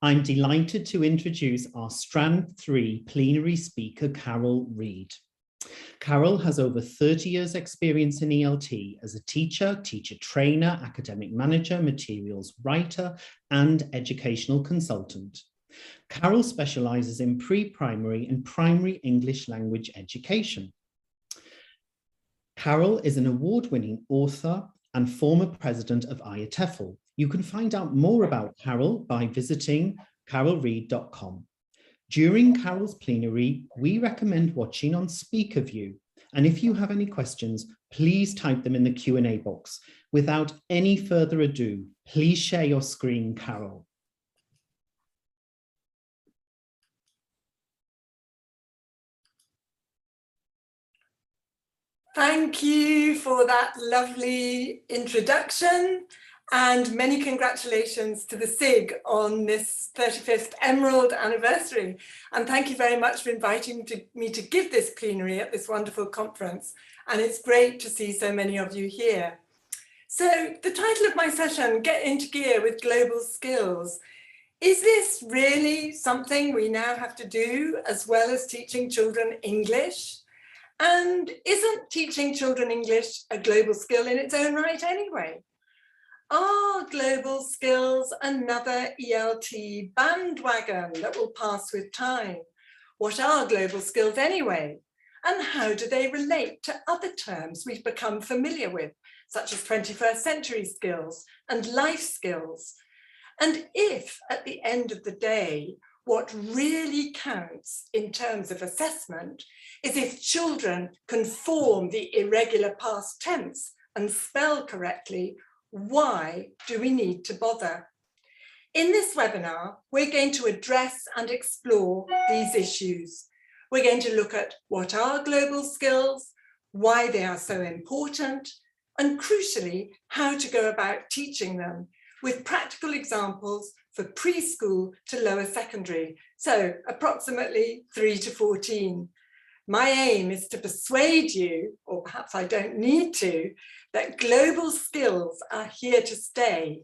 I'm delighted to introduce our Strand 3 plenary speaker, Carol Reid. Carol has over 30 years experience in ELT as a teacher, teacher trainer, academic manager, materials writer, and educational consultant. Carol specialises in pre-primary and primary English language education. Carol is an award-winning author and former president of IATEFL. You can find out more about Carol by visiting carolreid.com. During Carol's plenary, we recommend watching on SpeakerView. And if you have any questions, please type them in the Q&A box. Without any further ado, please share your screen, Carol. Thank you for that lovely introduction, and many congratulations to the SIG on this 35th Emerald anniversary. And thank you very much for inviting me to give this plenary at this wonderful conference. And it's great to see so many of you here. So the title of my session, Get into Gear with Global Skills. Is this really something we now have to do as well as teaching children English? And isn't teaching children English a global skill in its own right anyway? Are global skills another ELT bandwagon that will pass with time? What are global skills anyway? And how do they relate to other terms we've become familiar with, such as 21st century skills and life skills? And if at the end of the day, what really counts in terms of assessment is if children can form the irregular past tense and spell correctly, why do we need to bother? In this webinar, we're going to address and explore these issues. We're going to look at what are global skills, why they are so important, and crucially, how to go about teaching them with practical examples for preschool to lower secondary, so approximately 3 to 14. My aim is to persuade you, or perhaps I don't need to, that global skills are here to stay,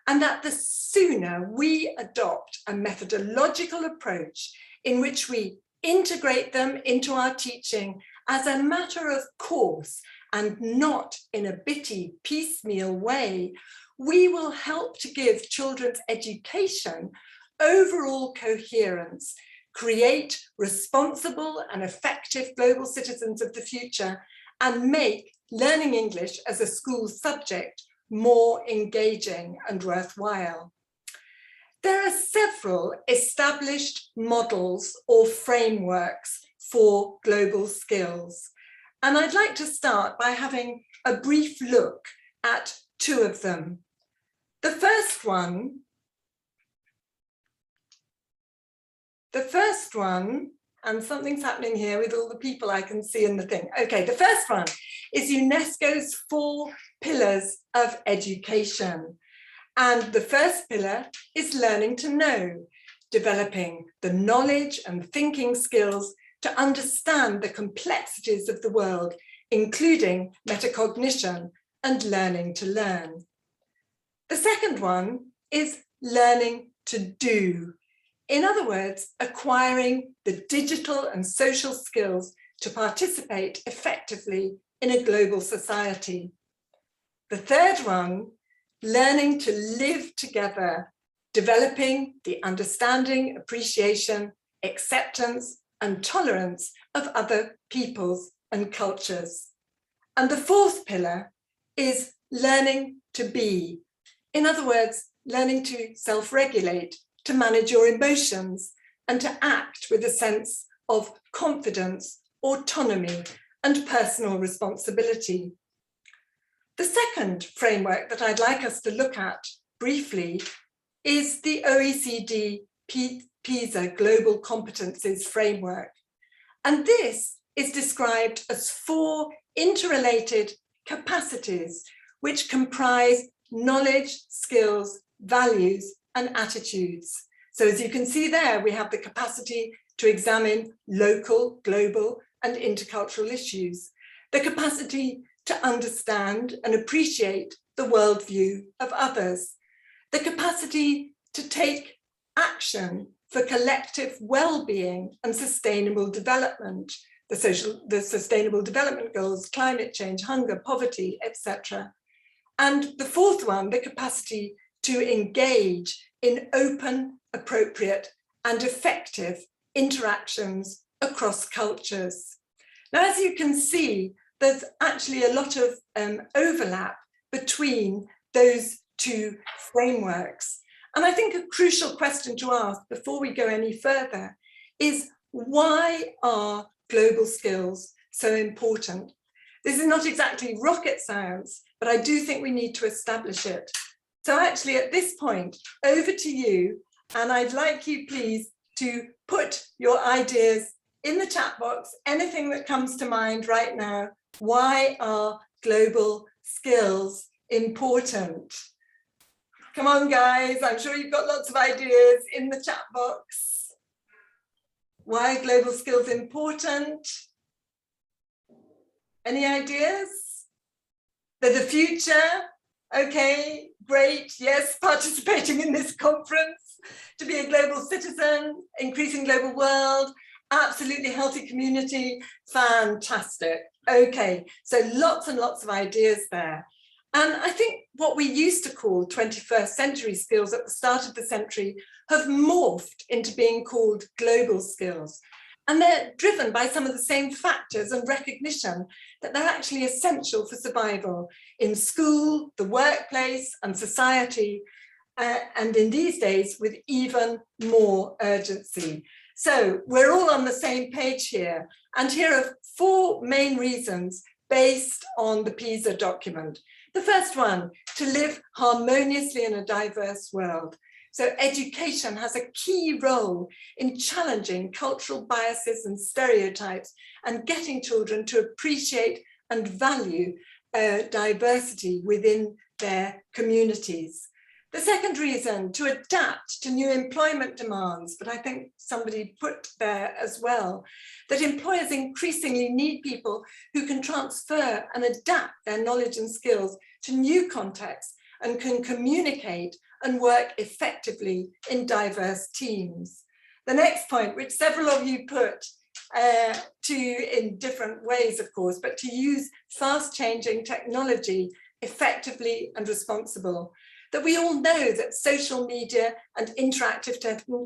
and that the sooner we adopt a methodological approach in which we integrate them into our teaching as a matter of course and not in a bitty piecemeal way, we will help to give children's education overall coherence, create responsible and effective global citizens of the future, and make learning English as a school subject more engaging and worthwhile. There are several established models or frameworks for global skills, and I'd like to start by having a brief look at two of them. The first one, and something's happening here with all the people I can see in the thing. Okay, the first one is UNESCO'S 4 pillars of education. And the first pillar is learning to know, developing the knowledge and thinking skills to understand the complexities of the world, including metacognition and learning to learn. The second one is learning to do. In other words, acquiring the digital and social skills to participate effectively in a global society. The third one, learning to live together, developing the understanding, appreciation, acceptance, and tolerance of other peoples and cultures. And the fourth pillar is learning to be. In other words, learning to self-regulate, to manage your emotions, and to act with a sense of confidence, autonomy, and personal responsibility. The second framework that I'd like us to look at briefly is the OECD PISA Global Competences framework. And this is described as 4 interrelated capacities which comprise knowledge, skills, values, and attitudes. So as you can see there, we have the capacity to examine local, global, and intercultural issues, the capacity to understand and appreciate the worldview of others, the capacity to take action for collective well-being and sustainable development, the Sustainable Development Goals, climate change, hunger, poverty, etc. And the fourth one, the capacity to engage in open, appropriate, and effective interactions across cultures. Now, as you can see, there's actually a lot of overlap between those two frameworks. And I think a crucial question to ask before we go any further is, why are global skills so important? This is not exactly rocket science, but I do think we need to establish it. So actually at this point, over to you, and I'd like you please to put your ideas in the chat box, anything that comes to mind right now. Why are global skills important? Come on, guys, I'm sure you've got lots of ideas in the chat box. Why are global skills important? Any ideas? They're the future. Okay, great. Yes, participating in this conference, to be a global citizen, increasing global world, absolutely healthy community, fantastic. Okay, so lots and lots of ideas there. And I think what we used to call 21st century skills at the start of the century have morphed into being called global skills. And they're driven by some of the same factors and recognition that they're actually essential for survival in school, the workplace, and society, and in these days with even more urgency. So we're all on the same page here. And here are 4 main reasons based on the PISA document. The first one, to live harmoniously in a diverse world. So education has a key role in challenging cultural biases and stereotypes and getting children to appreciate and value diversity within their communities. The second reason, to adapt to new employment demands, but I think somebody put there as well, that employers increasingly need people who can transfer and adapt their knowledge and skills to new contexts and can communicate and work effectively in diverse teams. The next point, which several of you put in different ways, of course, but to use fast-changing technology effectively and responsible. That we all know that social media and interactive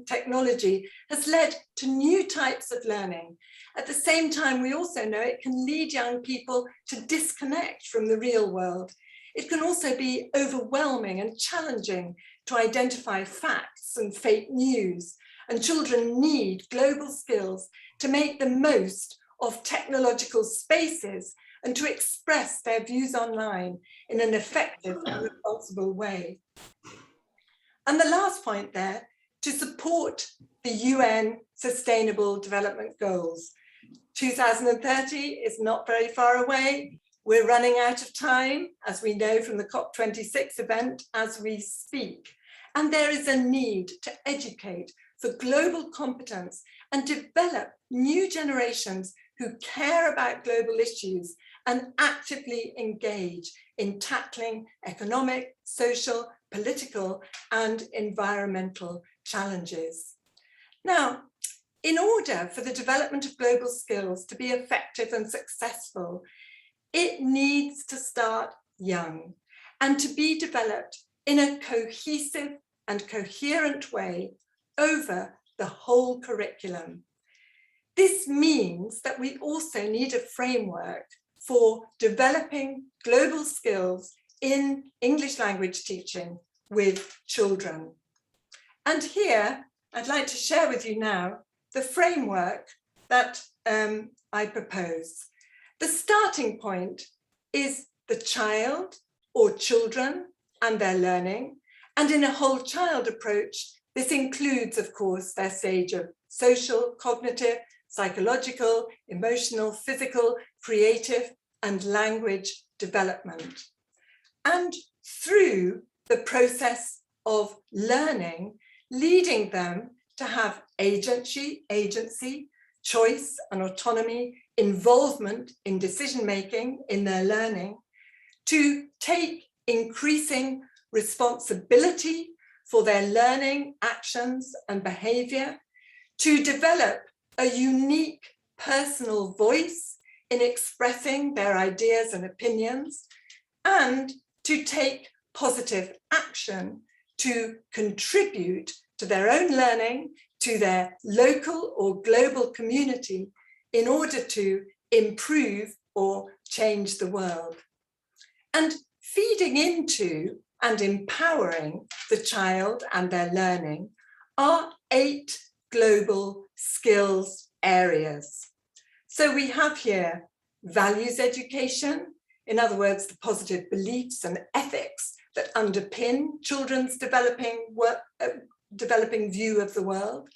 technology has led to new types of learning. At the same time, we also know it can lead young people to disconnect from the real world. It can also be overwhelming and challenging to identify facts and fake news. And children need global skills to make the most of technological spaces and to express their views online in an effective and responsible way. And the last point there, to support the UN Sustainable Development Goals. 2030 is not very far away. We're running out of time, as we know from the COP26 event as we speak. And there is a need to educate for global competence and develop new generations who care about global issues and actively engage in tackling economic, social, political, and environmental challenges. Now, in order for the development of global skills to be effective and successful, it needs to start young and to be developed in a cohesive and coherent way over the whole curriculum. This means that we also need a framework for developing global skills in English language teaching with children. And here, I'd like to share with you now the framework that I propose. The starting point is the child or children and their learning. And in a whole child approach, this includes, of course, their stage of social, cognitive, psychological, emotional, physical, creative, and language development. And through the process of learning, leading them to have agency, choice and autonomy, involvement in decision-making in their learning, to take increasing responsibility for their learning, actions and behaviour, to develop a unique personal voice in expressing their ideas and opinions, and to take positive action to contribute to their own learning, to their local or global community in order to improve or change the world. And feeding into and empowering the child and their learning are 8 global skills areas. So we have here values education, in other words, the positive beliefs and ethics that underpin children's developing view of the world.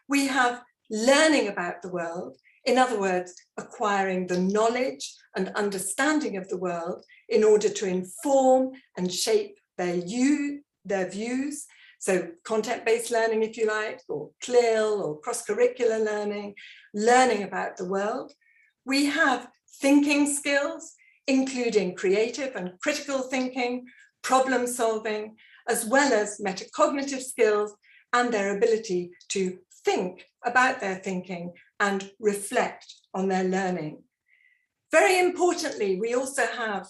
We have learning about the world, in other words, acquiring the knowledge and understanding of the world in order to inform and shape their views. So content-based learning, if you like, or CLIL or cross-curricular learning, learning about the world. We have thinking skills, including creative and critical thinking, problem solving, as well as metacognitive skills and their ability to think about their thinking and reflect on their learning. Very importantly, we also have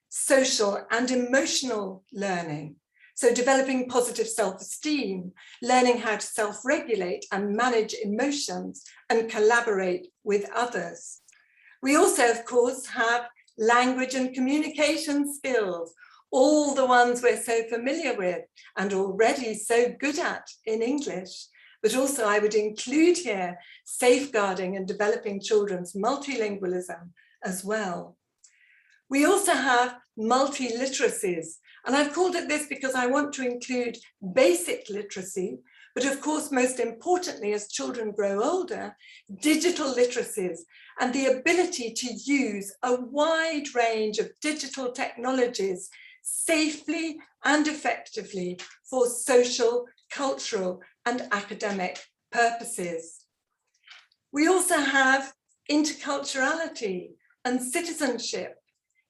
social and emotional learning. So developing positive self-esteem, learning how to self-regulate and manage emotions and collaborate with others. We also, of course, have language and communication skills, all the ones we're so familiar with and already so good at in English. But also I would include here safeguarding and developing children's multilingualism as well. We also have multiliteracies, and I've called it this because I want to include basic literacy, but of course, most importantly, as children grow older, digital literacies and the ability to use a wide range of digital technologies safely and effectively for social, cultural, and academic purposes. We also have interculturality and citizenship,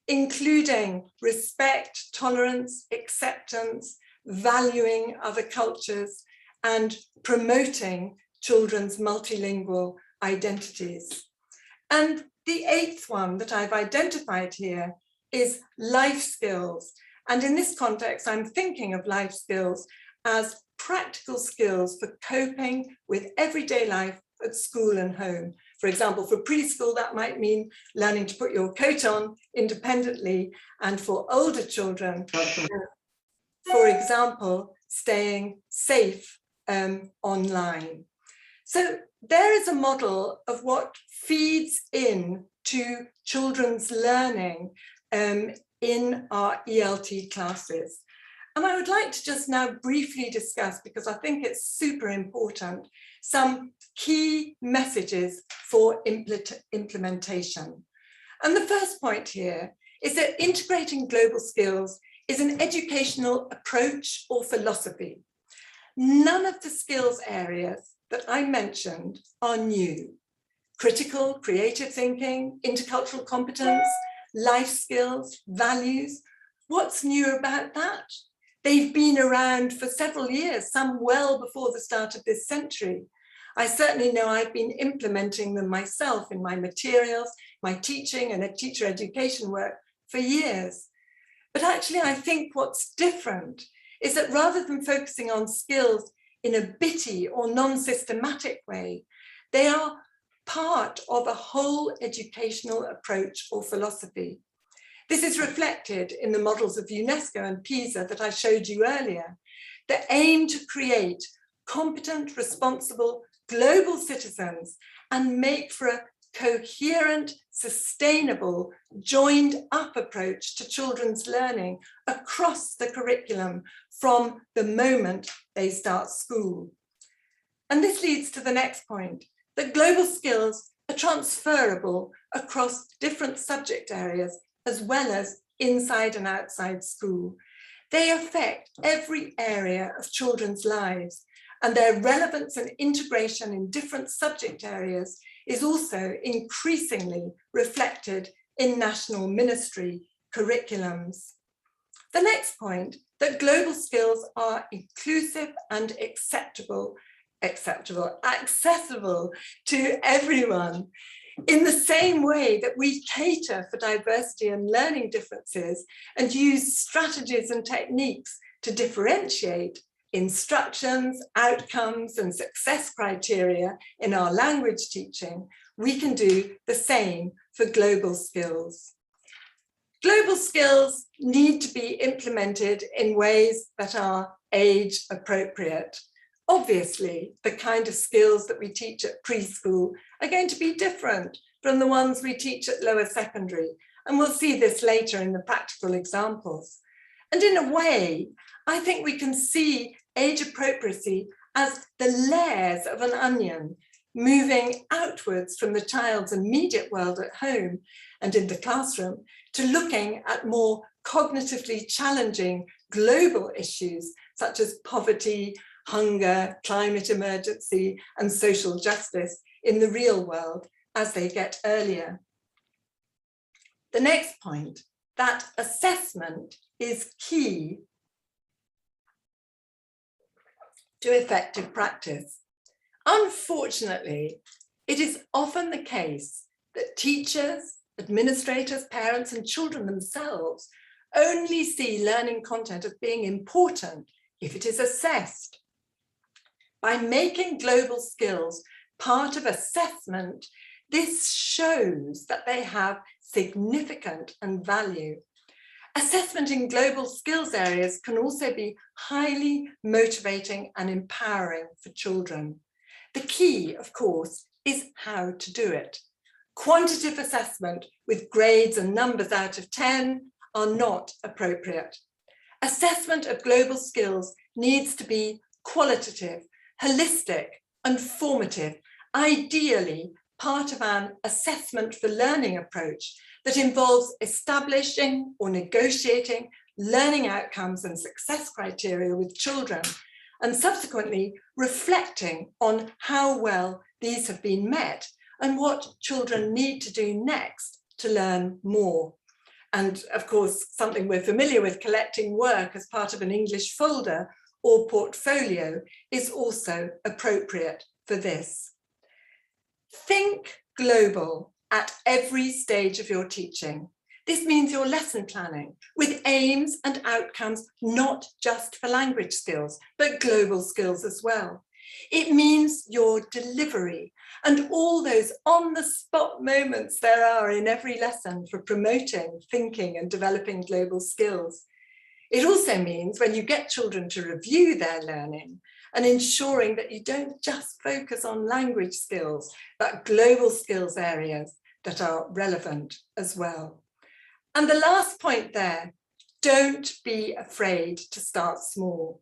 including respect, tolerance, acceptance, valuing other cultures, and promoting children's multilingual identities. And the 8th one that I've identified here is life skills. And in this context, I'm thinking of life skills as practical skills for coping with everyday life at school and home. For example, for preschool, that might mean learning to put your coat on independently, and for older children, for example, staying safe online. So there is a model of what feeds in to children's learning in our ELT classes. And I would like to just now briefly discuss, because I think it's super important, some key messages for implementation. And the first point here is that integrating global skills is an educational approach or philosophy. None of the skills areas that I mentioned are new. Critical, creative thinking, intercultural competence, life skills, values. What's new about that? They've been around for several years, some well before the start of this century. I certainly know I've been implementing them myself in my materials, my teaching and teacher education work for years. But actually, I think what's different is that rather than focusing on skills in a bitty or non-systematic way, they are part of a whole educational approach or philosophy. This is reflected in the models of UNESCO and PISA that I showed you earlier, that aim to create competent, responsible, global citizens and make for a coherent, sustainable, joined up approach to children's learning across the curriculum from the moment they start school. And this leads to the next point, that global skills are transferable across different subject areas as well as inside and outside school. They affect every area of children's lives, and their relevance and integration in different subject areas is also increasingly reflected in national ministry curriculums. The next point, that global skills are inclusive and accessible to everyone, in the same way that we cater for diversity and learning differences and use strategies and techniques to differentiate instructions, outcomes, and success criteria in our language teaching, we can do the same for global skills. Global skills need to be implemented in ways that are age appropriate. Obviously, the kind of skills that we teach at preschool are going to be different from the ones we teach at lower secondary, and we'll see this later in the practical examples. And in a way, I think we can see age appropriacy as the layers of an onion, moving outwards from the child's immediate world at home and in the classroom to looking at more cognitively challenging global issues such as poverty, hunger, climate emergency, and social justice in the real world as they get earlier. The next point, that assessment is key to effective practice. Unfortunately, it is often the case that teachers, administrators, parents, and children themselves only see learning content as being important if it is assessed. By making global skills part of assessment, this shows that they have significant and value. Assessment in global skills areas can also be highly motivating and empowering for children. The key, of course, is how to do it. Quantitative assessment with grades and numbers out of 10 are not appropriate. Assessment of global skills needs to be qualitative, holistic, and formative, ideally part of an assessment for learning approach that involves establishing or negotiating learning outcomes and success criteria with children, and subsequently reflecting on how well these have been met and what children need to do next to learn more. And of course, something we're familiar with, collecting work as part of an English folder or portfolio, is also appropriate for this. Think global at every stage of your teaching. This means your lesson planning with aims and outcomes, not just for language skills, but global skills as well. It means your delivery and all those on-the-spot moments there are in every lesson for promoting, thinking, and developing global skills. It also means when you get children to review their learning and ensuring that you don't just focus on language skills, but global skills areas that are relevant as well. And the last point there, don't be afraid to start small.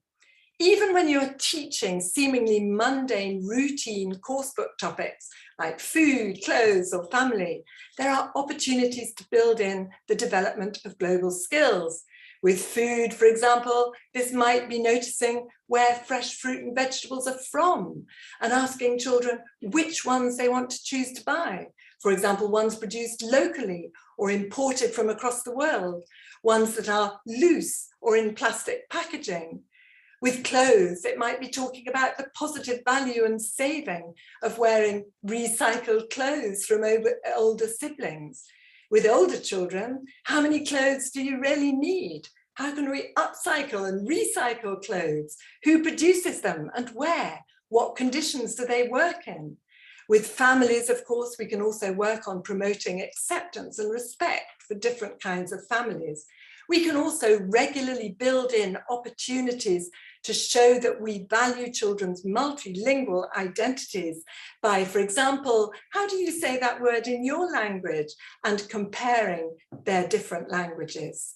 Even when you're teaching seemingly mundane, routine coursebook topics like food, clothes, or family, there are opportunities to build in the development of global skills. With food, for example, this might be noticing where fresh fruit and vegetables are from and asking children which ones they want to choose to buy. For example, ones produced locally or imported from across the world, ones that are loose or in plastic packaging. With clothes, it might be talking about the positive value and saving of wearing recycled clothes from older siblings. With older children, how many clothes do you really need? How can we upcycle and recycle clothes? Who produces them and where? What conditions do they work in? With families, of course, we can also work on promoting acceptance and respect for different kinds of families. We can also regularly build in opportunities to show that we value children's multilingual identities by, for example, how do you say that word in your language, and comparing their different languages.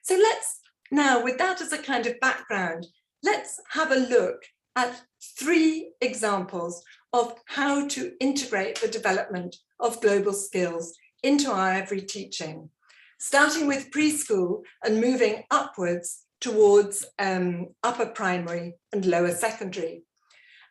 So let's now, with that as a kind of background, let's have a look at 3 examples of how to integrate the development of global skills into our every teaching, starting with preschool and moving upwards towards upper primary and lower secondary.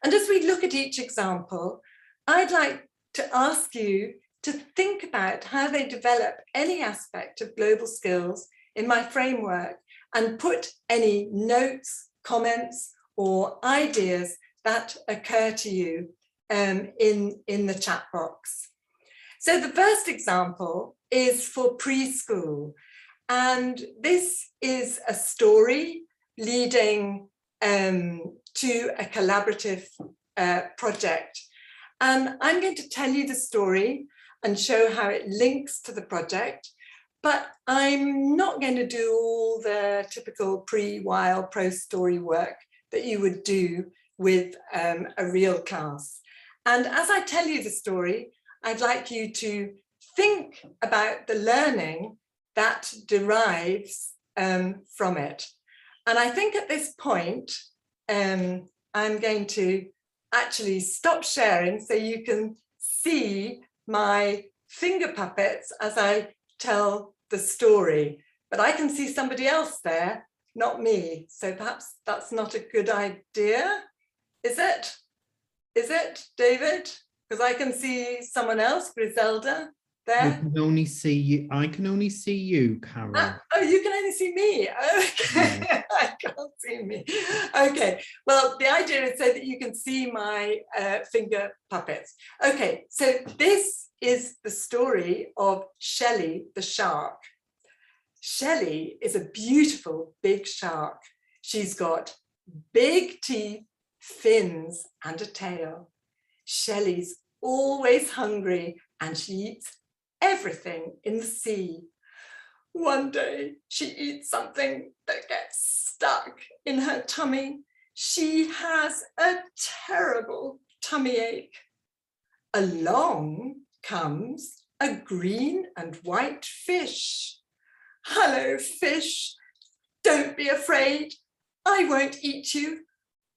And as we look at each example, I'd like to ask you to think about how they develop any aspect of global skills in my framework and put any notes, comments, or ideas that occur to you in the chat box. So the first example is for preschool, and this is a story leading to a collaborative project. And I'm going to tell you the story and show how it links to the project, but I'm not going to do all the typical pre-while pro-story work that you would do with a real class. And as I tell you the story, I'd like you to think about the learning that derives from it. And I think at this point, I'm going to actually stop sharing so you can see my finger puppets as I tell the story. But I can see somebody else there, not me. So perhaps that's not a good idea. Is it? Is it, David? Because I can see someone else, Griselda, there. We can only see you. I can only see you, Carol. Oh, you can only see me. Okay, I can't see me. Okay, well, the idea is so that you can see my finger puppets. Okay, so this is the story of Shelley the Shark. Shelley is a beautiful big shark. She's got big teeth, fins, and a tail. Shelley's always hungry and she eats everything in the sea. One day she eats something that gets stuck in her tummy. She has a terrible tummy ache. Along comes a green and white fish. Hello, fish. Don't be afraid. I won't eat you.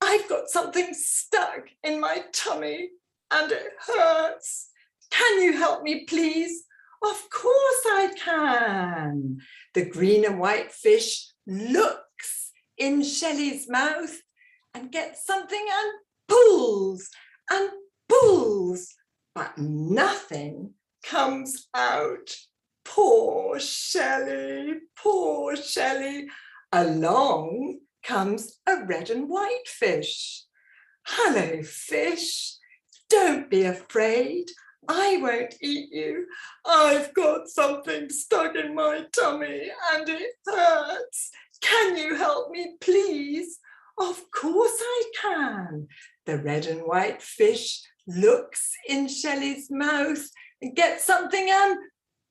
I've got something stuck in my tummy and it hurts. Can you help me, please? Of course I can. The green and white fish looks in Shelley's mouth and gets something and pulls, but nothing comes out. Poor Shelley, poor Shelley. Along comes a red and white fish. Hello, fish. Don't be afraid. I won't eat you. I've got something stuck in my tummy and it hurts. Can you help me, please? Of course I can. The red and white fish looks in Shelley's mouth and gets something and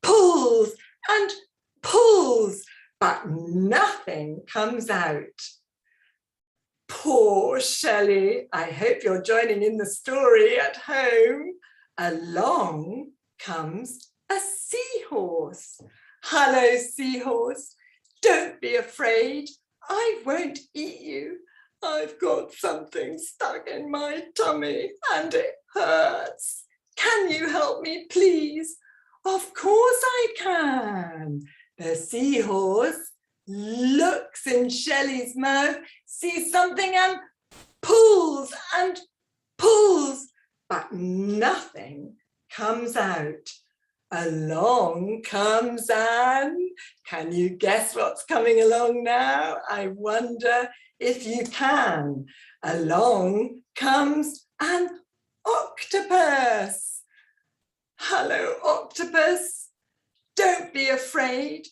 pulls, but nothing comes out. Poor Shelley. I hope you're joining in the story at home. Along comes a seahorse. Hello, seahorse. Don't be afraid. I won't eat you. I've got something stuck in my tummy and it hurts. Can you help me, please? Of course I can. The seahorse looks in Shelley's mouth, sees something and pulls, but nothing comes out. Along comes Anne. Can you guess what's coming along now? I wonder if you can. Along comes an octopus. Hello, octopus. Don't be afraid.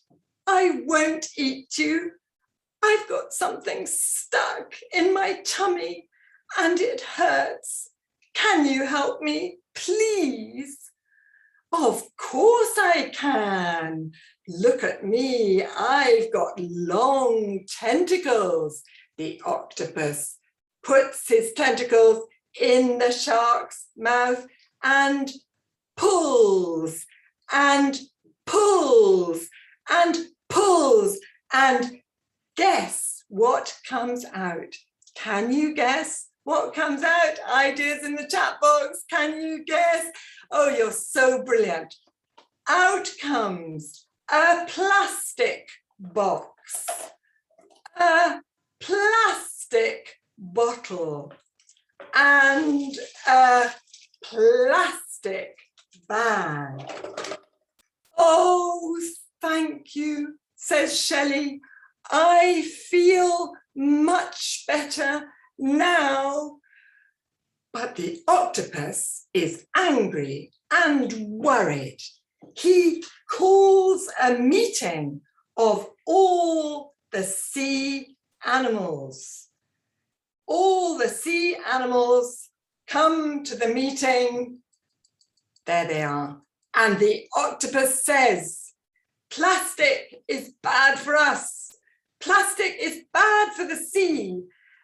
I won't eat you. I've got something stuck in my tummy and it hurts. Can you help me, please? Of course I can. Look at me. I've got long tentacles. The octopus puts his tentacles in the shark's mouth and pulls and pulls and pulls, and guess what comes out? Can you guess what comes out? Ideas in the chat box. Can you guess? Oh, you're so brilliant. Out comes a plastic box, a plastic bottle, and a plastic bag. Oh, thank you, says Shelley. I feel much better now. But the octopus is angry and worried. He calls a meeting of all the sea animals. All the sea animals come to the meeting. There they are. And the octopus says, plastic is bad for us. Plastic is bad for the sea.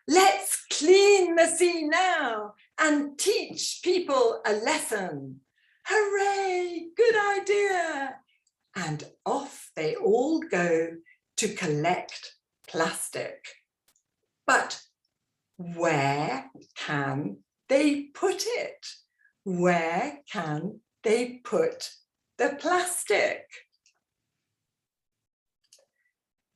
Let's clean the sea now and teach people a lesson. Hooray, good idea. And off they all go to collect plastic. But where can they put it? Where can they put the plastic?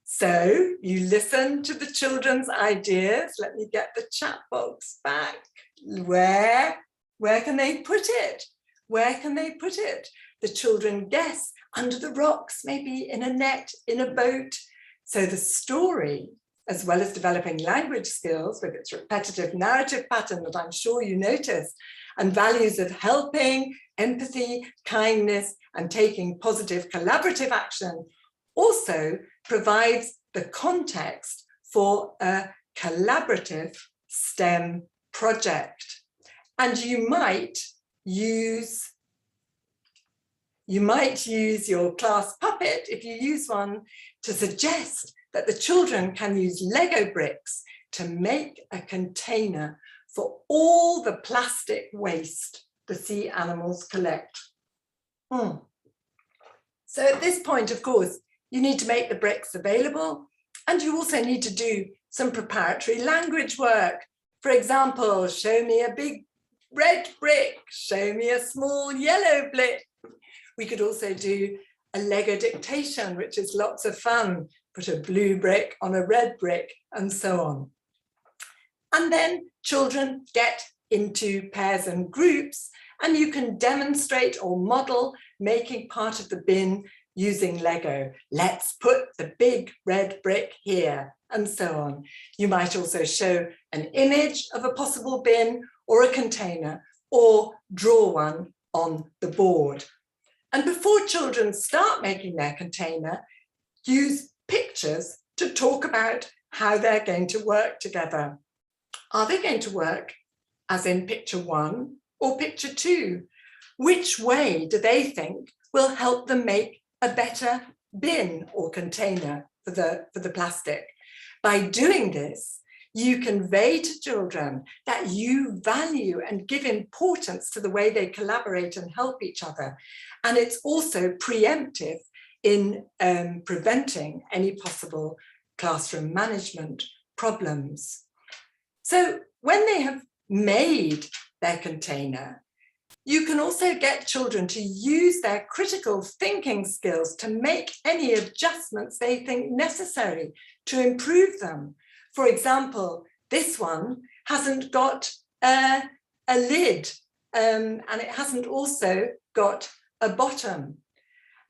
So you listen to the children's ideas. Let me get the chat box back. Where can they put it? Where can they put it? The children guess, under the rocks, maybe in a net, in a boat. So the story, as well as developing language skills with its repetitive narrative pattern that I'm sure you noticed, and values of helping, empathy, kindness, and taking positive collaborative action, also provides the context for a collaborative STEM project. And you might use your class puppet, if you use one, to suggest that the children can use Lego bricks to make a container for all the plastic waste the sea animals collect. So at this point, of course, you need to make the bricks available, and you also need to do some preparatory language work. For example, show me a big red brick, show me a small yellow brick. We could also do a Lego dictation, which is lots of fun. Put a blue brick on a red brick and so on. And then children get into pairs and groups, and you can demonstrate or model making part of the bin using Lego. Let's put the big red brick here, and so on. You might also show an image of a possible bin or a container, or draw one on the board. And before children start making their container, use pictures to talk about how they're going to work together. Are they going to work as in picture 1 or picture 2? Which way do they think will help them make a better bin or container for the plastic? By doing this, you convey to children that you value and give importance to the way they collaborate and help each other. And it's also preemptive in preventing any possible classroom management problems. So when they have made their container, you can also get children to use their critical thinking skills to make any adjustments they think necessary to improve them. For example, this one hasn't got a lid, and it hasn't also got a bottom.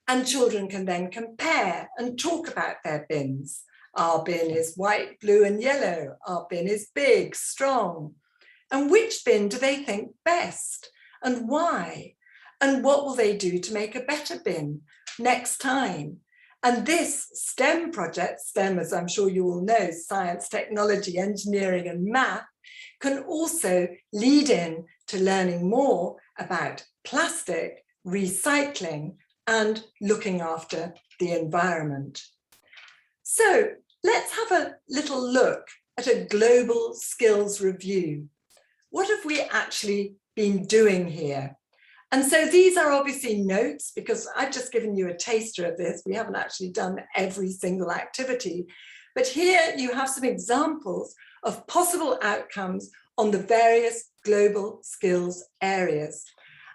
And children can then compare and talk about their bins. Our bin is white, blue, and yellow. Our bin is big, strong. And which bin do they think best? And why? And what will they do to make a better bin next time? And this STEM project, STEM, as I'm sure you all know, science, technology, engineering, and math, can also lead in to learning more about plastic, recycling, and looking after the environment. So let's have a little look at a global skills review. What have we actually been doing here? And so these are obviously notes, because I've just given you a taster of this. We haven't actually done every single activity, but here you have some examples of possible outcomes on the various global skills areas.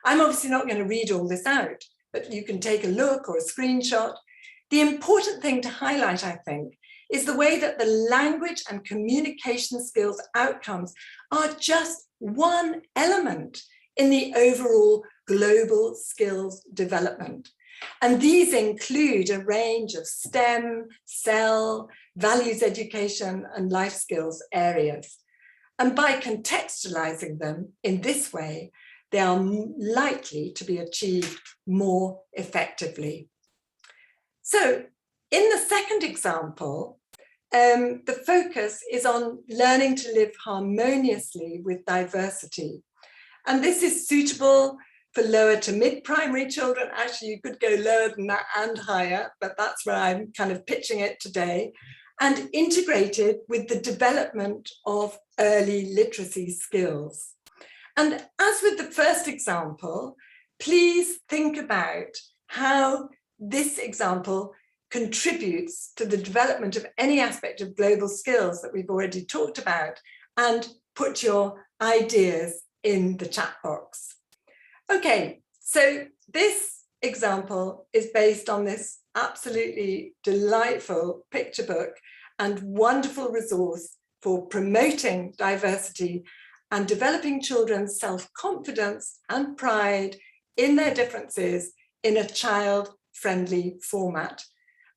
I'm obviously not going to read all this out, but you can take a look or a screenshot. The important thing to highlight, I think, is the way that the language and communication skills outcomes are just one element in the overall global skills development. And these include a range of STEM, CEL, values education and life skills areas. And by contextualizing them in this way, they are likely to be achieved more effectively. So in the second example, the focus is on learning to live harmoniously with diversity. And this is suitable for lower to mid-primary children. Actually, you could go lower than that and higher, but that's where I'm kind of pitching it today. And integrated with the development of early literacy skills. And as with the first example, please think about how this example contributes to the development of any aspect of global skills that we've already talked about, and put your ideas in the chat box. Okay, so this example is based on this absolutely delightful picture book and wonderful resource for promoting diversity and developing children's self-confidence and pride in their differences in a child-friendly format.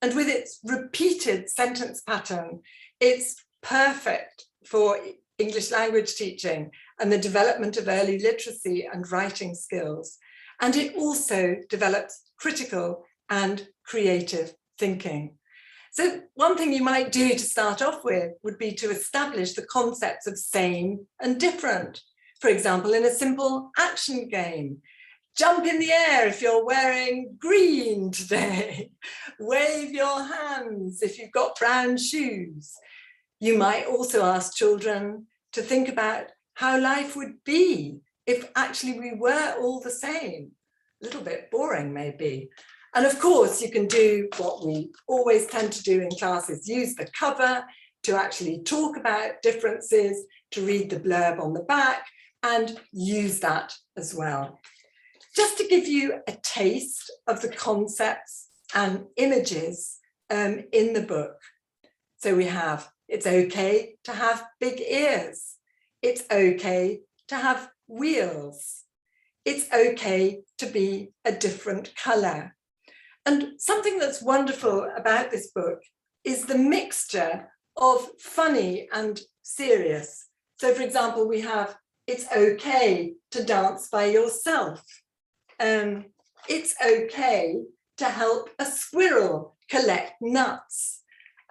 And with its repeated sentence pattern, it's perfect for English language teaching and the development of early literacy and writing skills. And it also develops critical and creative thinking. So one thing you might do to start off with would be to establish the concepts of same and different. For example, in a simple action game, jump in the air if you're wearing green today. Wave your hands if you've got brown shoes. You might also ask children to think about how life would be if actually we were all the same. A little bit boring, maybe. And of course, you can do what we always tend to do in classes, use the cover to actually talk about differences, to read the blurb on the back, and use that as well. Just to give you a taste of the concepts and images in the book. So we have, it's okay to have big ears. It's okay to have wheels. It's okay to be a different color. And something that's wonderful about this book is the mixture of funny and serious. So for example, we have, it's okay to dance by yourself. It's okay to help a squirrel collect nuts.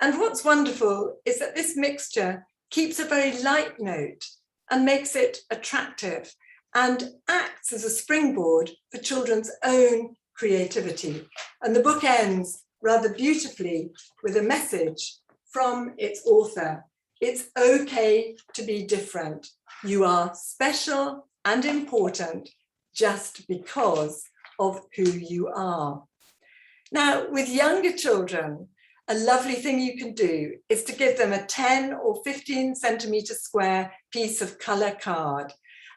And what's wonderful is that this mixture keeps a very light note and makes it attractive and acts as a springboard for children's own creativity. And the book ends rather beautifully with a message from its author. It's okay to be different. You are special and important just because of who you are. Now, with younger children, a lovely thing you can do is to give them a 10 or 15 centimetre square piece of colour card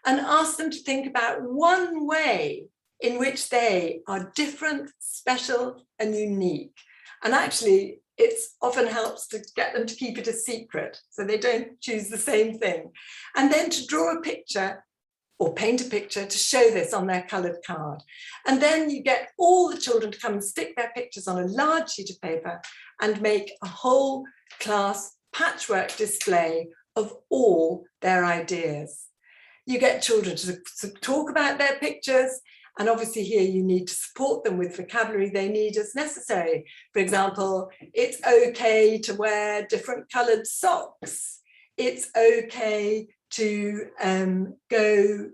and ask them to think about one way in which they are different, special and unique. And actually, it often helps to get them to keep it a secret so they don't choose the same thing. And then to draw a picture or paint a picture to show this on their coloured card. And then you get all the children to come and stick their pictures on a large sheet of paper and make a whole class patchwork display of all their ideas. You get children to talk about their pictures, and obviously here you need to support them with vocabulary they need as necessary. For example, it's okay to wear different coloured socks. It's okay to go,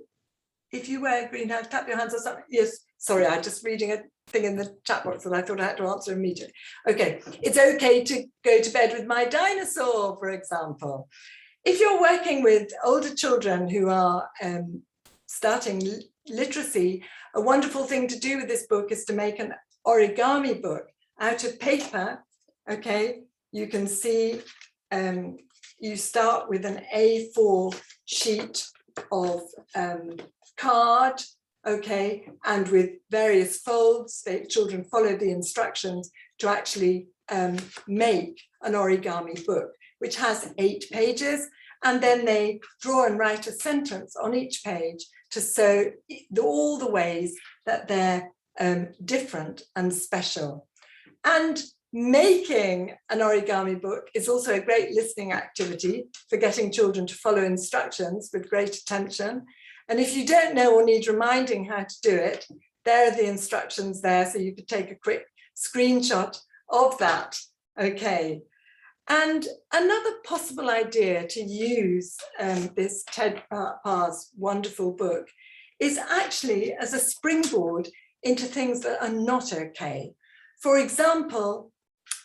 if you wear green hands, clap your hands or something. Yes, sorry, I'm just reading a thing in the chat box that I thought I had to answer immediately. Okay, it's okay to go to bed with my dinosaur, for example. If you're working with older children who are starting literacy, a wonderful thing to do with this book is to make an origami book out of paper. Okay, you can see you start with an A4 sheet of card, okay, and with various folds, children follow the instructions to actually make an origami book, which has 8 pages, and then they draw and write a sentence on each page to show all the ways that they're different and special. And Making an origami book is also a great listening activity for getting children to follow instructions with great attention. And if you don't know or need reminding how to do it, there are the instructions there, so you could take a quick screenshot of that. Okay. And another possible idea to use this Ted Parr's wonderful book is actually as a springboard into things that are not okay. For example,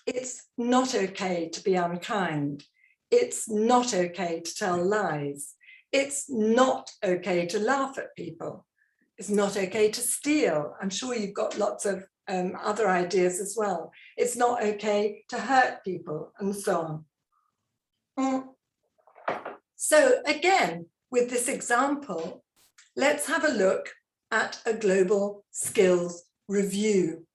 it's not okay to be unkind. It's not okay to tell lies. It's not okay to laugh at people. It's not okay to steal. I'm sure you've got lots of other ideas as well. It's not okay to hurt people, and so on. So again, with this example, let's have a look at a global skills review.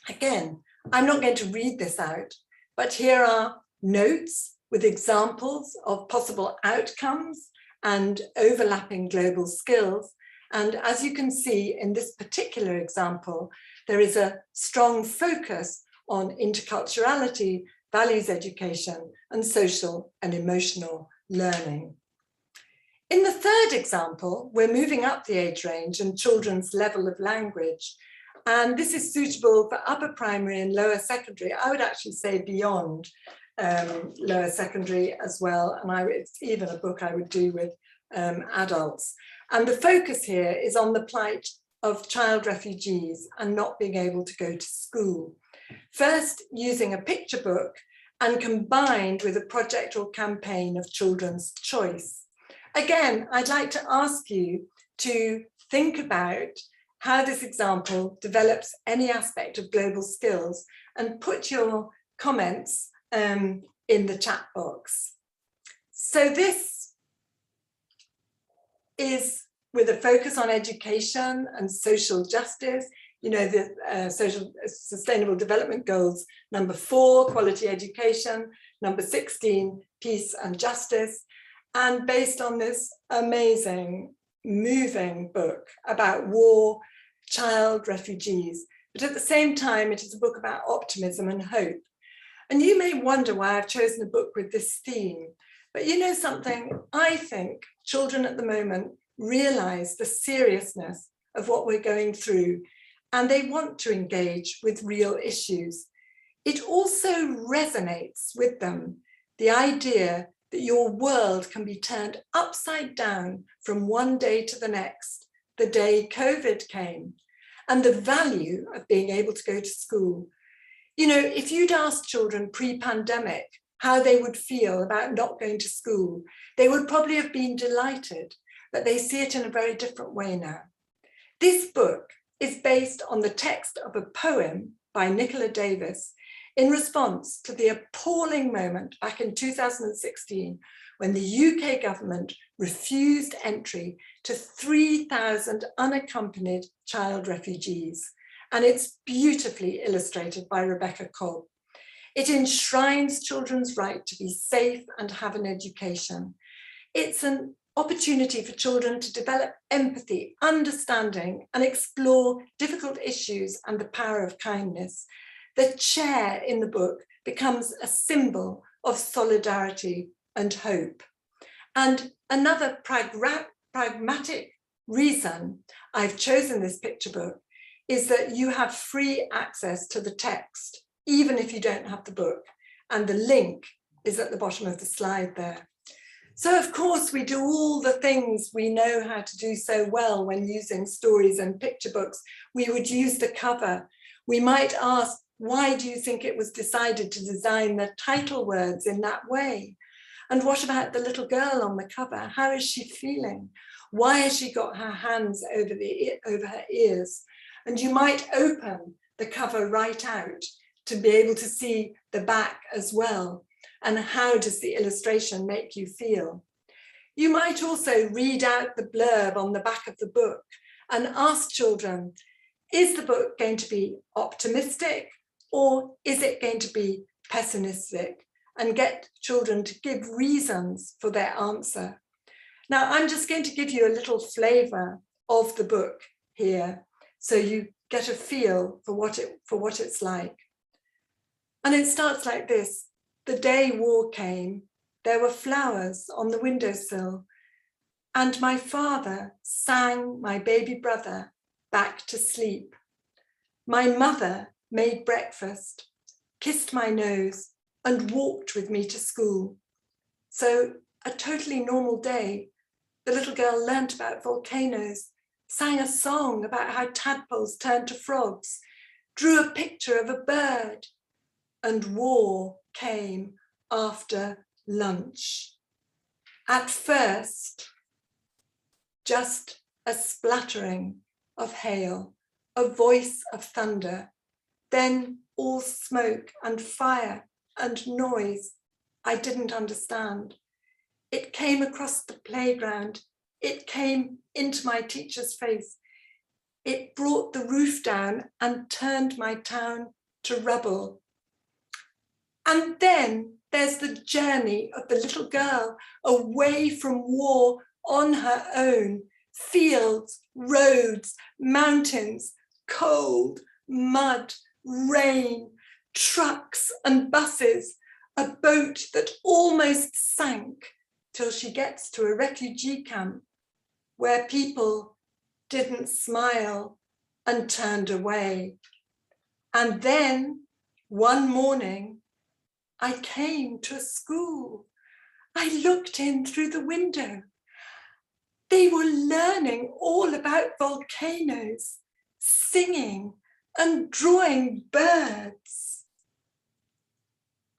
Again, I'm not going to read this out, but here are notes with examples of possible outcomes and overlapping global skills. And as you can see in this particular example, there is a strong focus on interculturality, values education, and social and emotional learning. In the third example, we're moving up the age range and children's level of language. And this is suitable for upper primary and lower secondary. I would actually say beyond lower secondary as well. And it's even a book I would do with adults. And the focus here is on the plight of child refugees and not being able to go to school. First, using a picture book and combined with a project or campaign of children's choice. Again, I'd like to ask you to think about how this example develops any aspect of global skills and put your comments in the chat box. So this is with a focus on education and social justice, you know, the social sustainable development goals, number 4, quality education, number 16, peace and justice, and based on this amazing, moving book about war, child refugees, but at the same time, it is a book about optimism and hope. And you may wonder why I've chosen a book with this theme, but you know something, I think children at the moment realize the seriousness of what we're going through, and they want to engage with real issues. It also resonates with them, the idea that your world can be turned upside down from one day to the next, the day COVID came, and the value of being able to go to school. You know, if you'd asked children pre-pandemic how they would feel about not going to school, they would probably have been delighted, but they see it in a very different way now. This book is based on the text of a poem by Nicola Davis in response to the appalling moment back in 2016 when the UK government refused entry to 3,000 unaccompanied child refugees. And it's beautifully illustrated by Rebecca Cobb. It enshrines children's right to be safe and have an education. It's an opportunity for children to develop empathy, understanding, and explore difficult issues and the power of kindness. The chair in the book becomes a symbol of solidarity and hope. And another pragmatic reason I've chosen this picture book is that you have free access to the text, even if you don't have the book. And the link is at the bottom of the slide there. So of course we do all the things we know how to do so well when using stories and picture books. We would use the cover. We might ask, why do you think it was decided to design the title words in that way? And what about the little girl on the cover? How is she feeling? Why has she got her hands over her ears? And you might open the cover right out to be able to see the back as well. And how does the illustration make you feel? You might also read out the blurb on the back of the book and ask children, is the book going to be optimistic or is it going to be pessimistic? And get children to give reasons for their answer. Now, I'm just going to give you a little flavor of the book here, so you get a feel for what it's like. And it starts like this. The day war came, there were flowers on the windowsill, and my father sang my baby brother back to sleep. My mother made breakfast, kissed my nose, and walked with me to school. So a totally normal day. The little girl learnt about volcanoes, sang a song about how tadpoles turned to frogs, drew a picture of a bird, and war came after lunch. At first, just a splattering of hail, a voice of thunder, then all smoke and fire and noise I didn't understand. It came across the playground. It came into my teacher's face. It brought the roof down and turned my town to rubble. And then there's the journey of the little girl away from war on her own. Fields, roads, mountains, cold, mud, rain, trucks and buses, a boat that almost sank till she gets to a refugee camp where people didn't smile and turned away. And then one morning, I came to a school. I looked in through the window. They were learning all about volcanoes, singing and drawing birds.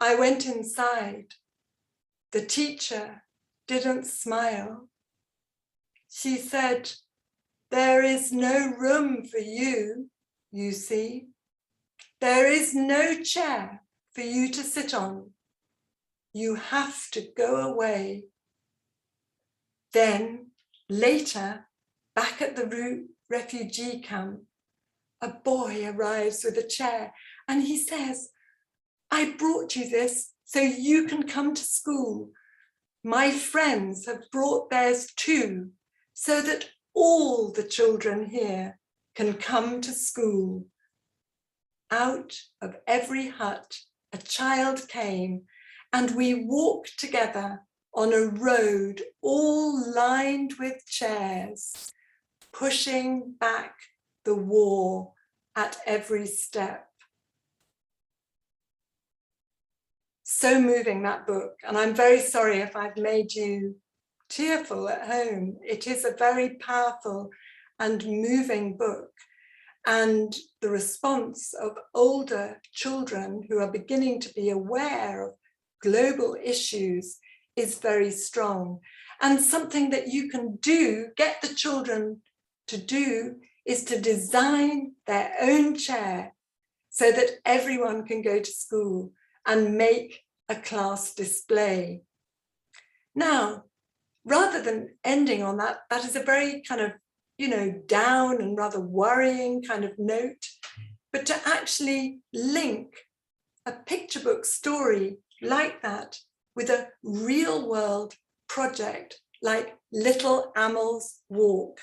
I went inside. The teacher didn't smile. She said, "There is no room for you, you see. There is no chair for you to sit on. You have to go away." Then later, back at the refugee camp, a boy arrives with a chair and he says, "I brought you this so you can come to school. My friends have brought theirs too, so that all the children here can come to school." Out of every hut, a child came, and we walked together on a road all lined with chairs, pushing back the war at every step. So moving, that book, and I'm very sorry if I've made you tearful at home. It is a very powerful and moving book, and the response of older children who are beginning to be aware of global issues is very strong. And something that you can do, get the children to do, is to design their own chair so that everyone can go to school and make a class display. Now, rather than ending on that, that is a very kind of, down and rather worrying kind of note, but to actually link a picture book story like that with a real world project like Little Amal's Walk.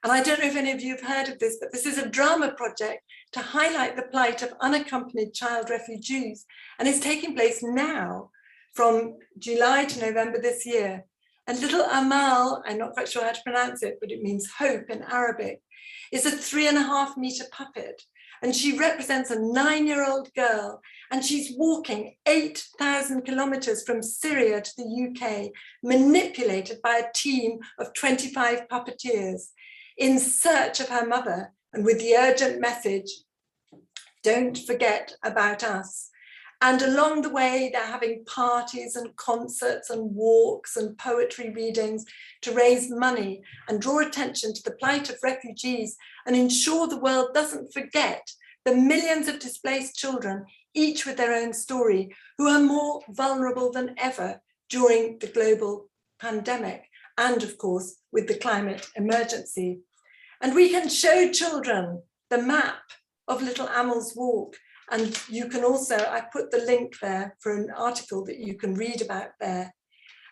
And I don't know if any of you have heard of this, but this is a drama project to highlight the plight of unaccompanied child refugees. And it's taking place now from July to November this year. And little Amal, I'm not quite sure how to pronounce it, but it means hope in Arabic, is a 3.5 meter puppet. And she represents a 9-year-old girl, and she's walking 8,000 kilometers from Syria to the UK, manipulated by a team of 25 puppeteers in search of her mother, and with the urgent message, "Don't forget about us." And along the way, they're having parties and concerts and walks and poetry readings to raise money and draw attention to the plight of refugees and ensure the world doesn't forget the millions of displaced children, each with their own story, who are more vulnerable than ever during the global pandemic and, of course, with the climate emergency. And we can show children the map of Little Amal's Walk. And you can also, I put the link there for an article that you can read about there.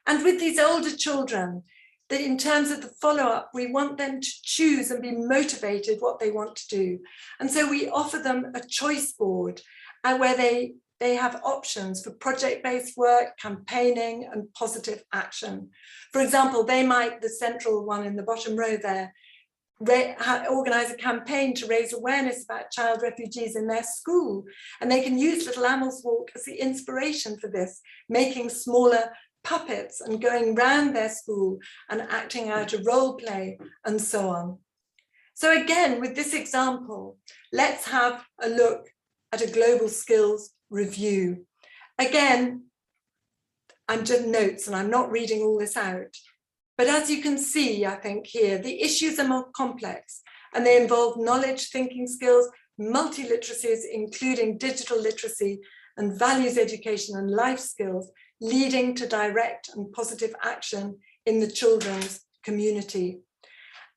And with these older children, that in terms of the follow-up, we want them to choose and be motivated what they want to do. And so we offer them a choice board where they they have options for project-based work, campaigning, and positive action. For example, they might, the central one in the bottom row there, organize a campaign to raise awareness about child refugees in their school. And they can use Little Amal's Walk as the inspiration for this, making smaller puppets and going round their school and acting out a role play and so on. So again, with this example, let's have a look at a global skills review. Again, I'm just notes and I'm not reading all this out. But as you can see, I think here, the issues are more complex and they involve knowledge, thinking skills, multiliteracies, including digital literacy and values education and life skills, leading to direct and positive action in the children's community.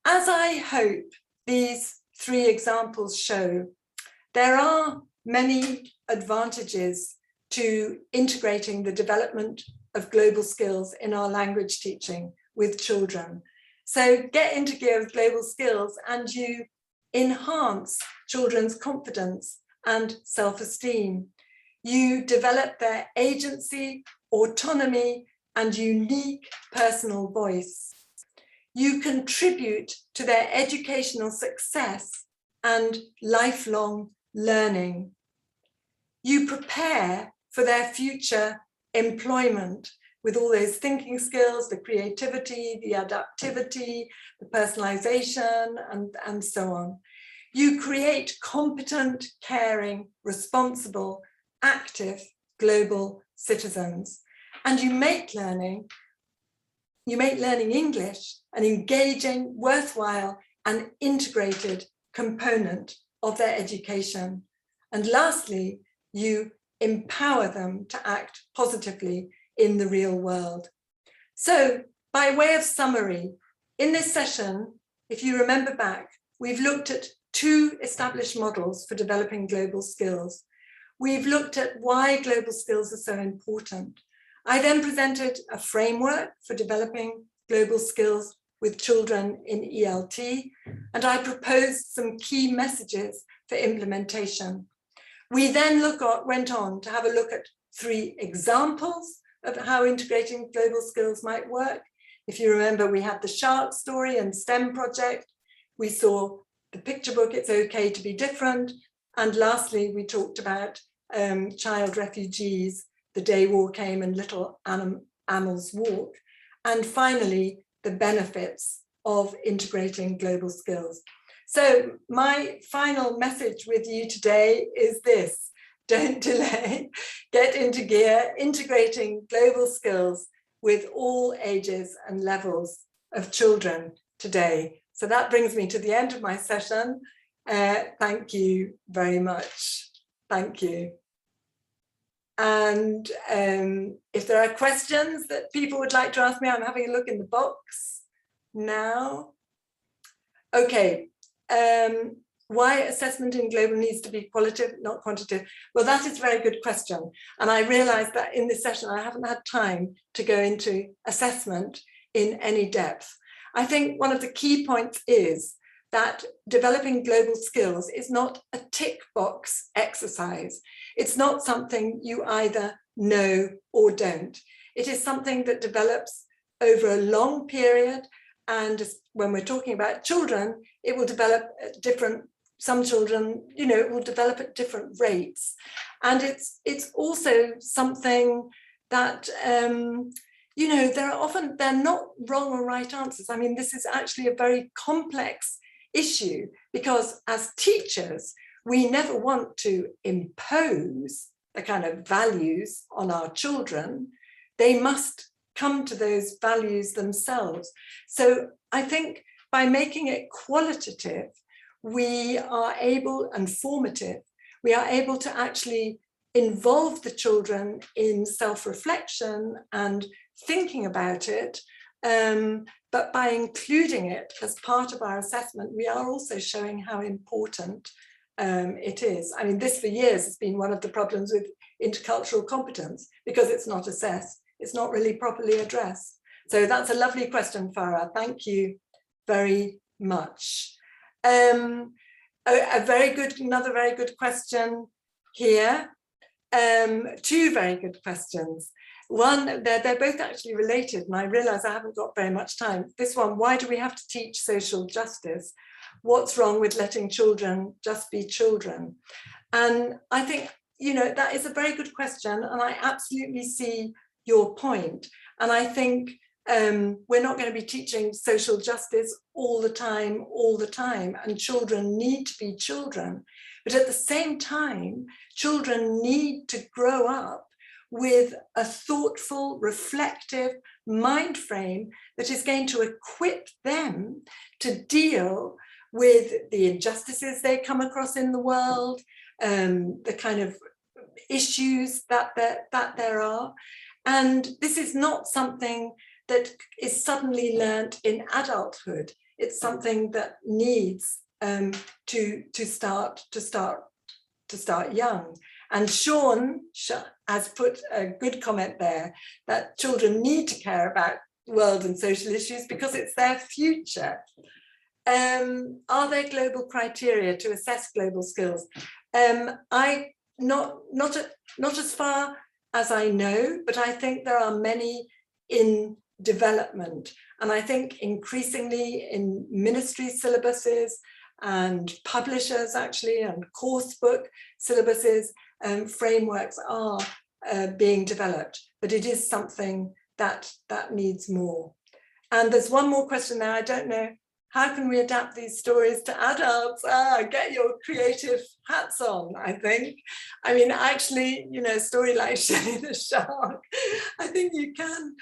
As I hope these three examples show, there are many advantages to integrating the development of global skills in our language teaching with children. So get into gear with global skills and you enhance children's confidence and self-esteem. You develop their agency, autonomy, and unique personal voice. You contribute to their educational success and lifelong learning. You prepare for their future employment with all those thinking skills, the creativity, the adaptivity, the personalization, and so on. You create competent, caring, responsible, active, global citizens. And you make learning English an engaging, worthwhile, and integrated component of their education. And lastly, you empower them to act positively in the real world. So by way of summary, in this session, if you remember back, we've looked at two established models for developing global skills. We've looked at why global skills are so important. I then presented a framework for developing global skills with children in ELT, and I proposed some key messages for implementation. We then went on to have a look at three examples of how integrating global skills might work. If you remember, we had the shark story and STEM project. We saw the picture book, It's Okay to Be Different. And lastly, we talked about child refugees, The Day War Came and Little Amal's Walk. And finally, the benefits of integrating global skills. So my final message with you today is this: don't delay, get into gear, integrating global skills with all ages and levels of children today. So that brings me to the end of my session. Thank you very much. Thank you. And if there are questions that people would like to ask me, I'm having a look in the box now. Okay. Why assessment in global needs to be qualitative, not quantitative? Well, that is a very good question. And I realized that in this session, I haven't had time to go into assessment in any depth. I think one of the key points is that developing global skills is not a tick box exercise. It's not something you either know or don't. It is something that develops over a long period. And when we're talking about children, it will develop at different, some children, it will develop at different rates. And it's also something that, they're not wrong or right answers. I mean, this is actually a very complex issue because as teachers, we never want to impose the kind of values on our children. They must come to those values themselves. So I think by making it qualitative, we are able, and formative, we are able to actually involve the children in self-reflection and thinking about it. But by including it as part of our assessment, we are also showing how important it is. I mean, this for years has been one of the problems with intercultural competence because it's not assessed. It's not really properly addressed. So that's a lovely question, Farah. Thank you very much. Another very good question here. two very good questions. One, they're both actually related, and I realize I haven't got very much time. This one, why do we have to teach social justice? What's wrong with letting children just be children? And I think, you know, that is a very good question, and I absolutely see your point. And I think we're not going to be teaching social justice all the time, and children need to be children. But at the same time, children need to grow up with a thoughtful, reflective mind frame that is going to equip them to deal with the injustices they come across in the world, the kind of issues that there are. And this is not something that is suddenly learnt in adulthood. It's something that needs to start young. And Sean has put a good comment there that children need to care about world and social issues because it's their future. Are there global criteria to assess global skills? Not as far as I know, but I think there are many in development. And I think increasingly in ministry syllabuses and publishers actually, and course book syllabuses, frameworks are being developed, but it is something that needs more. And there's one more question there. I don't know, how can we adapt these stories to adults? Get your creative hats on, I think. I mean, actually, you know, a story like Shelley the Shark, I think you can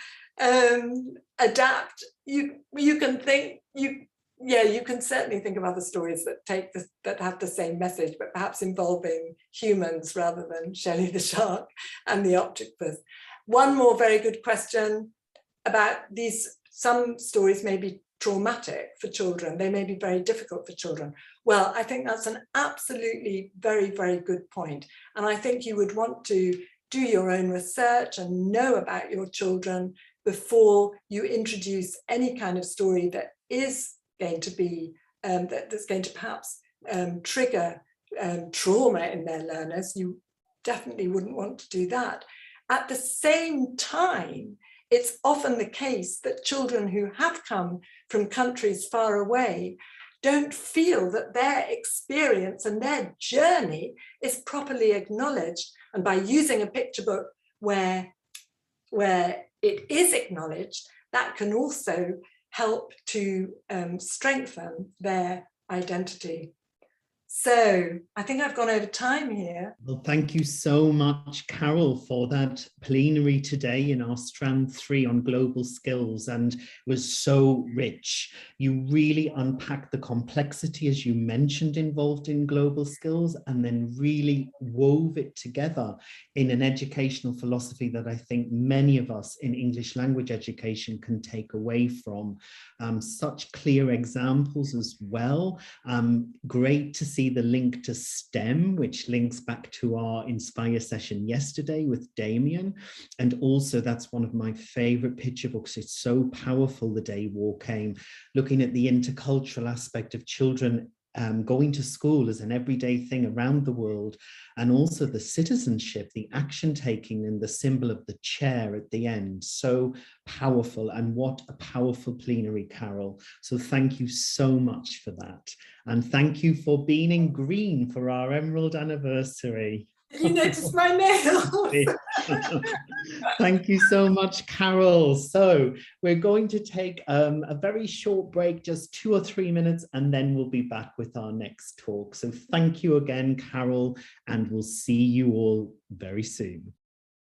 adapt. You can think, you can certainly think of other stories that have the same message, but perhaps involving humans rather than Shelley the Shark and the octopus. One more very good question about these. Some stories may be traumatic for children. They may be very difficult for children. Well, I think that's an absolutely very, very good point. And I think you would want to do your own research and know about your children before you introduce any kind of story that is going to be, that's going to perhaps trigger trauma in their learners. You definitely wouldn't want to do that. At the same time, it's often the case that children who have come from countries far away don't feel that their experience and their journey is properly acknowledged. And by using a picture book where it is acknowledged, that can also help to strengthen their identity. So I think I've gone over time here. Well, thank you so much, Carol, for that plenary today in our strand 3 on global skills, and was so rich. You really unpacked the complexity, as you mentioned, involved in global skills, and then really wove it together in an educational philosophy that I think many of us in English language education can take away from. Such clear examples as well. Great to see the link to STEM, which links back to our Inspire session yesterday with Damien. And also that's one of my favorite picture books. It's so powerful, The Day War Came, looking at the intercultural aspect of children going to school as an everyday thing around the world, and also the citizenship, the action taking, and the symbol of the chair at the end. So powerful, and what a powerful plenary, Carol. So thank you so much for that. And thank you for being in green for our Emerald anniversary. You noticed my nails. Thank you so much, Carol. So we're going to take a very short break, just 2 or 3 minutes, and then we'll be back with our next talk. So thank you again, Carol, and we'll see you all very soon.